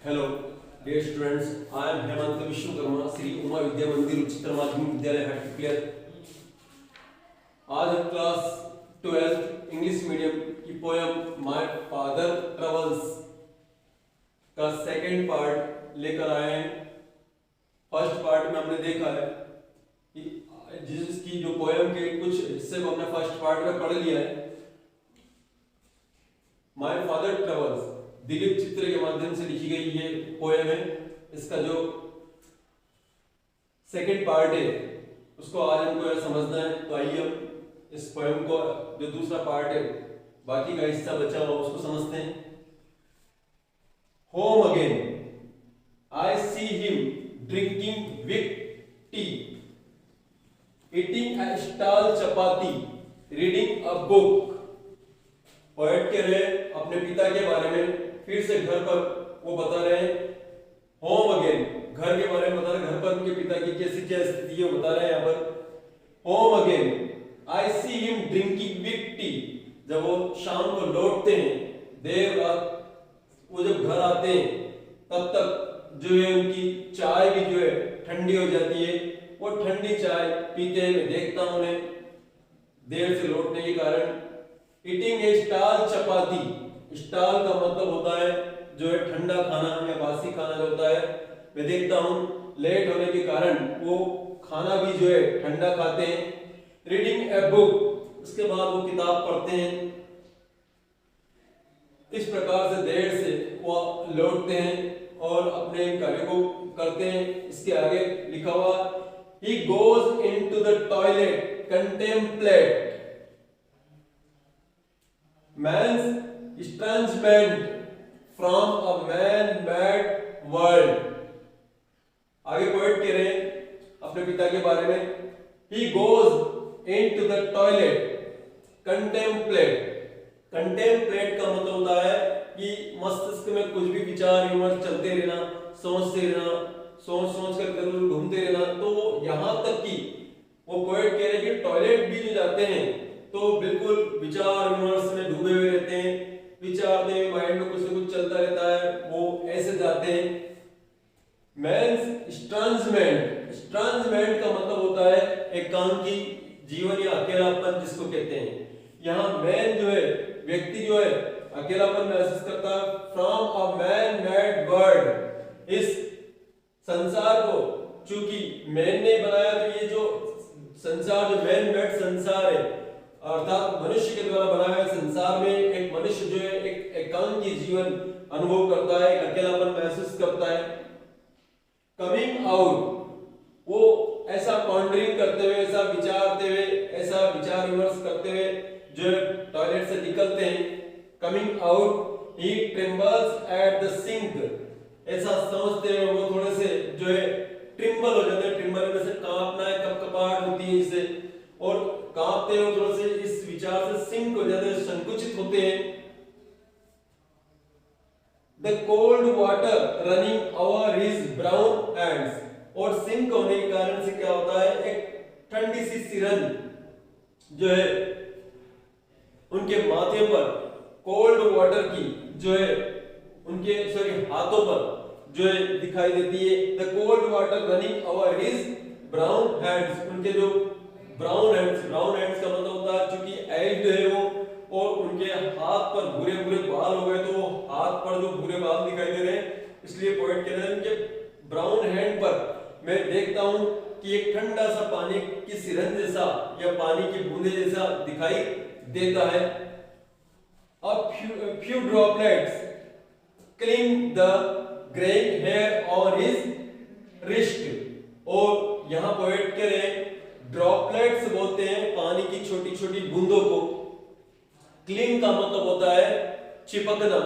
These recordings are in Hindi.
Hello dear students, I am Hemant Vishwakarma, Shri Uma Vidya Mandir Uchchatar Madhyamik Vidyalaya हटक्लियर। आज हम क्लास 12 इंग्लिश मीडियम की पोयम माय फादर ट्रेवल्स का सेकंड पार्ट लेकर आए हैं। फर्स्ट पार्ट में हमने देखा है कि जिसकी जो पोयम के कुछ हिस्से को हमने फर्स्ट पार्ट में पढ़ लिया है। माय फादर ट्रेवल्स दिलीप चित्र के माध्यम से लिखी गई ये पोयम है। इसका जो सेकंड पार्ट है उसको आज हमको समझना है। तो आइए हम इस पोयम को जो दूसरा पार्ट है, बाकी का हिस्सा बचा हुआ उसको समझते हैं। Home again I see him drinking with T, eating a stall chapati, reading a book. Poet कह रहे अपने पिता के बारे में, फिर से घर पर वो बता रहे हैं। होम अगेन घर के बारे में बता रहे, घर पर उनके पिता की कैसी क्या स्थिति है बता रहे हैं यहाँ पर। Home again I see him drinking with T, जब वो शाम को लौटते हैं देर रात, वो जब घर आते हैं तब तक जो है उनकी चाय भी जो है ठंडी हो जाती है। वो ठंडी चाय पीते हैं, मैं देखता हूं उन्हें देर से लौटने के कारण। ईटिंग ए स्टॉल चपाती, स्टॉल का मतलब होता है जो है ठंडा खाना या बासी खाना जो होता है। मैं देखता हूँ लेट होने के कारण वो खाना भी जो है ठंडा खाते हैं। रीडिंग ए बुक, उसके बाद वो किताब पढ़ते हैं। इस प्रकार से देर से वो लौटते हैं और अपने कार्य को करते हैं। इसके आगे लिखा हुआ he goes into the toilet contemplate man's estrangement from a man-made world। आगे पोएट कह रहे हैं अपने पिता के बारे में। he goes into the toilet contemplate, contemplate का मतलब होता है कि मस्तिष्क में कुछ भी विचार विमर्श चलते रहना, सोचते रहना, सोच कर घूमते रहना। तो यहाँ तक कि वो पोएट कह रहे हैं कि टॉयलेट भी जो जाते हैं तो बिल्कुल विचार विमर्श में डूबे हुए रहते हैं, विचारते हैं, माइंड में कुछ न कुछ चलता रहता है, वो ऐसे जाते हैं। मैंस स्ट्रांजमेंट, स्ट्रांजमेंट का मतलब होता है एकांकी जीवन या अकेलापन जिसको कहते हैं। यहाँ मैन जो है व्यक्ति जो है अकेलापन महसूस करता है। From a man made world, इस संसार को चूंकि मैन ने बनाया तो ये जो संसार जो मैन मेड संसार है अर्थात मनुष्य के द्वारा बनाया हुआ संसार में एक मनुष्य जो है एक एकांकी जीवन अनुभव करता है, अकेलापन महसूस करता है। कमिंग आउट, वो ऐसा पॉन्डरिंग करते हुए, ऐसा विचारते हुए, ऐसा विचार विमर्श करते हुए जो टॉयलेट से निकलते हैं। Coming out he trembles at the sink, ऐसा समझते हैं वो थोड़े से जो है ट्रिम्बल हो जाते हैं। ट्रिम्बल में से कांपना है, कपकपाहट होती है इससे, और कांपते हैं थोड़े से इस विचार से सिंक हो जाते हैं, संकुचित होते हैं। The cold water running over his brown hands, और सिंक होने के कारण से क्या होता है एक ठंडी सी सिरन जो है उनके माथे पर, कोल्ड वाटर की जो है उनके हाथों पर जो है दिखाई देती है। The cold water running over his brown hands, उनके जो ब्राउन हैंड्स का मतलब होता है चूंकि एज्ड है वो, और उनके हाथ पर भूरे भूरे बाल हो गए तो वो हाथ पर जो भूरे बाल दिखाई दे रहे हैं, इसलिए पोएट कह रहे हैं उनके ब्राउन हैंड पर मैं देखता हूं कि एक ठंडा सा पानी की सिरन जैसा या पानी की बूंदे जैसा दिखाई देता है। A few droplets cling the graying hair on his wrist, और यहाँ पोएट कह रहे हैं ड्रॉपलेट्स बोलते हैं पानी की छोटी छोटी बूंदों को। क्लिंग का मतलब होता है चिपकना।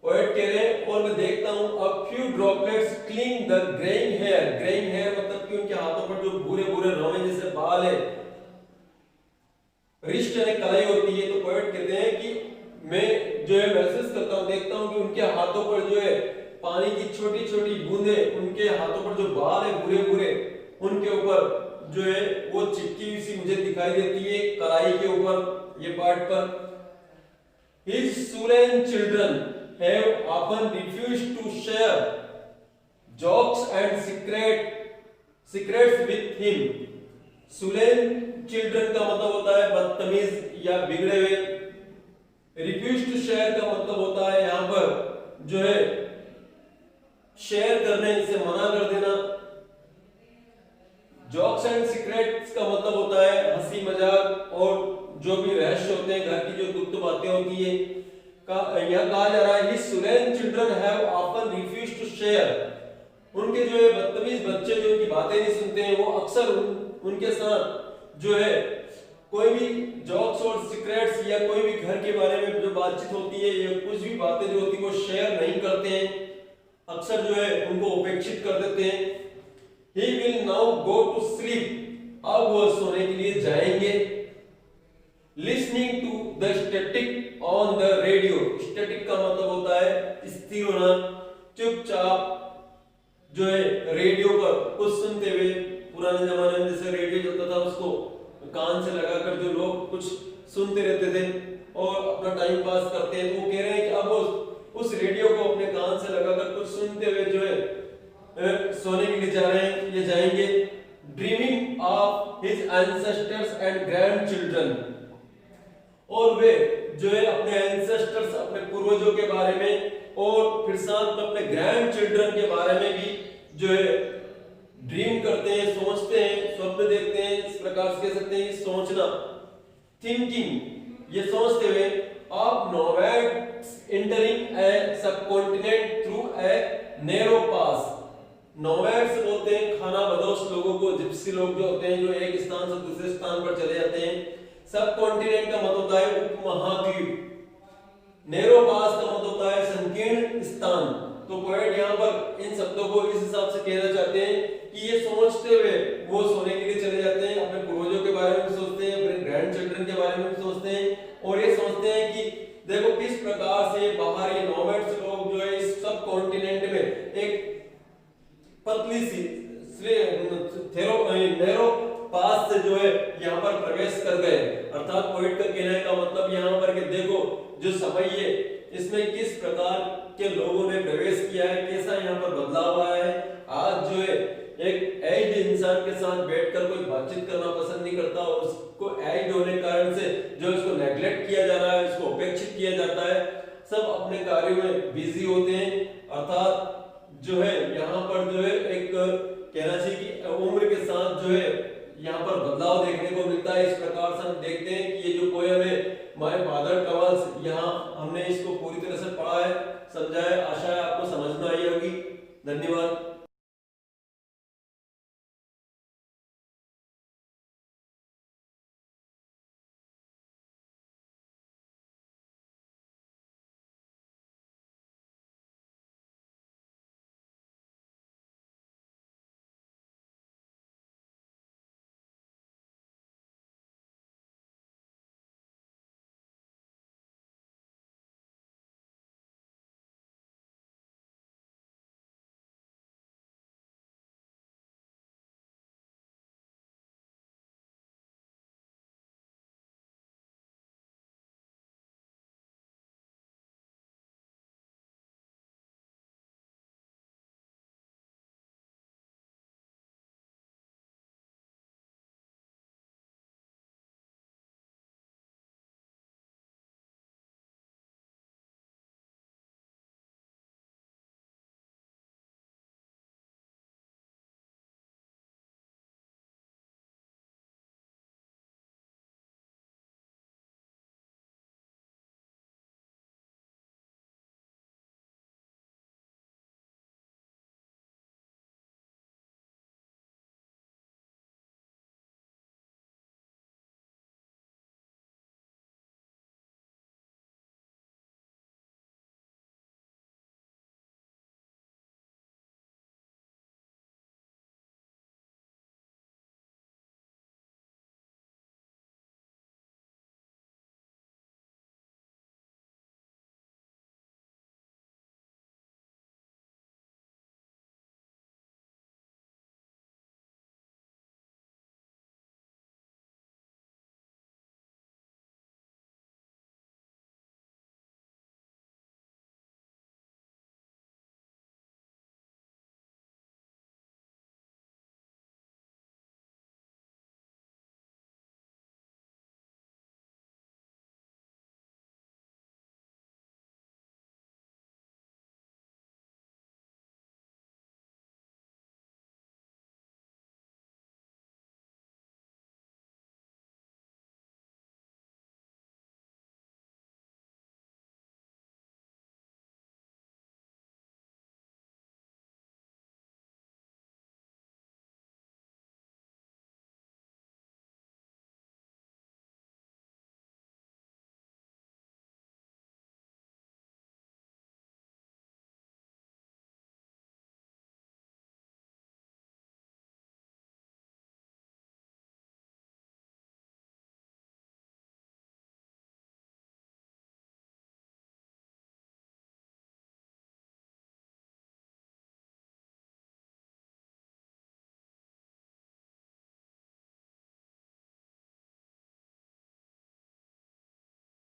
पोएट कह रहे हैं और मैं देखता हूं a few droplets cling the graying hair, graying hair मतलब कि उनके हाथों पर जो भूरे भूरे रोवे जैसे बाल है, रिस्ट यानी कलाई होती है। तो पोएट कहते हैं कि मैं जो है महसूस करता हूं, देखता हूं कि उनके हाथों पर जो है पानी की छोटी छोटी बूंदे, उनके हाथों पर जो बाल है भूरे भूरे, उनके ऊपर जो है वो चिपकी हुई सी मुझे दिखाई देती है कलाई के ऊपर, ये पार्ट पर। His swollen children have often refused to share jokes and secrets with him. Sullen children का मतलब होता है बदतमीज या बिगड़े हुए। रिफ्यूज टू शेयर का मतलब होता है यहाँ पर जो है शेयर करने से मना कर देना। जॉक्स एंड सीक्रेट्स का मतलब होता है हंसी मजाक और जो भी रहस्य होते हैं, घर की जो गुप्त बातें होती है। यह कहा जा रहा है sullen children have often refused to share, उनके जो है बदतमीज बच्चे जो उनकी बातें नहीं सुनते हैं, वो अक्सर उनके साथ जो है कोई भी जॉक्स और सीक्रेट्स या कोई भी घर के बारे में जो बातचीत होती है या कुछ भी बातें जो होती है वो शेयर नहीं करते हैं, अक्सर जो है उनको उपेक्षित कर देते हैं। He will now go to sleep, अब वो सोने के लिए जाएंगे। Listening to the static on the radio, static का मतलब होता है स्थिर होना, चुपचाप जो है रेडियो पर कुछ सुनते हुए। पुराने जमाने में जैसे रेडियो चलता था उसको कान से लगाकर जो लोग कुछ सुनते रहते थे और अपना टाइम पास करते हैं, तो वो कह रहे हैं कि अब उस रेडियो को अपने कान से लगाकर कुछ सुनते हुए जो है सोने के लिए जा रहे हैं, ये जाएंगे। Dreaming of his ancestors and grandchildren, और वे जो है अपने एंसेस्टर्स अपने पूर्वजों के बारे में और फिर साथ में अपने ग्रैंडचिल्ड्रन के बारे में भी जो है ड्रीम करते हैं, सोचते हैं, स्वप्न देखते हैं। इस प्रकार से कह सकते हैं कि सोचना, थिंकिंग, ये सोचते हुए of nomads entering A subcontinent through a narrow pass. Nomads बोलते हैं खाना बदोश लोगों को, जिप्सी लोग जो होते हैं जो एक स्थान से दूसरे स्थान पर चले जाते हैं। सब कॉन्टिनेंट का मतलब होता है उपमहाद्वीप, नैरो पास का मतलब होता है संकीर्ण स्थान। तो पोएट यहाँ पर इन शब्दों को इस हिसाब से कहना चाहते हैं कि ये सोचते हुए वो सोने के लिए चले जाते हैं, अपने पूर्वजों के बारे में भी सोचते हैं, अपने ग्रैंड चिल्ड्रन के बारे में भी सोचते हैं, और ये सोचते हैं कि देखो किस प्रकार से बाहर ये नोमैड्स लोग जो है इस सब कॉन्टिनेंट में एक पतली सी नैरो पास से जो है यहाँ पर प्रवेश कर गए। अर्थात पोएट का कहने का मतलब यहाँ पर कि देखो जो समय है इसमें किस प्रकार के लोगों ने प्रवेश किया है, कैसा यहाँ पर बदलाव आया है। आज जो है एक एज्ड इंसान के साथ बैठकर कोई बातचीत करना पसंद नहीं करता, उसको एज्ड होने के कारण से जो उसको नेग्लेक्ट किया जा रहा है, उसको उपेक्षित किया जाता है, सब अपने कार्यों में बिजी होते हैं। अर्थात जो है यहाँ पर जो है एक कहना चाहिए कि उम्र के साथ जो है यहाँ पर बदलाव देखने को मिलता है। इस प्रकार से हम देखते हैं कि ये जो पोएम है माय फादर ट्रैवल्स, यहाँ हमने इसको पूरी तरह से पढ़ा है, समझा है। आशा है आपको समझ में आई होगी। धन्यवाद।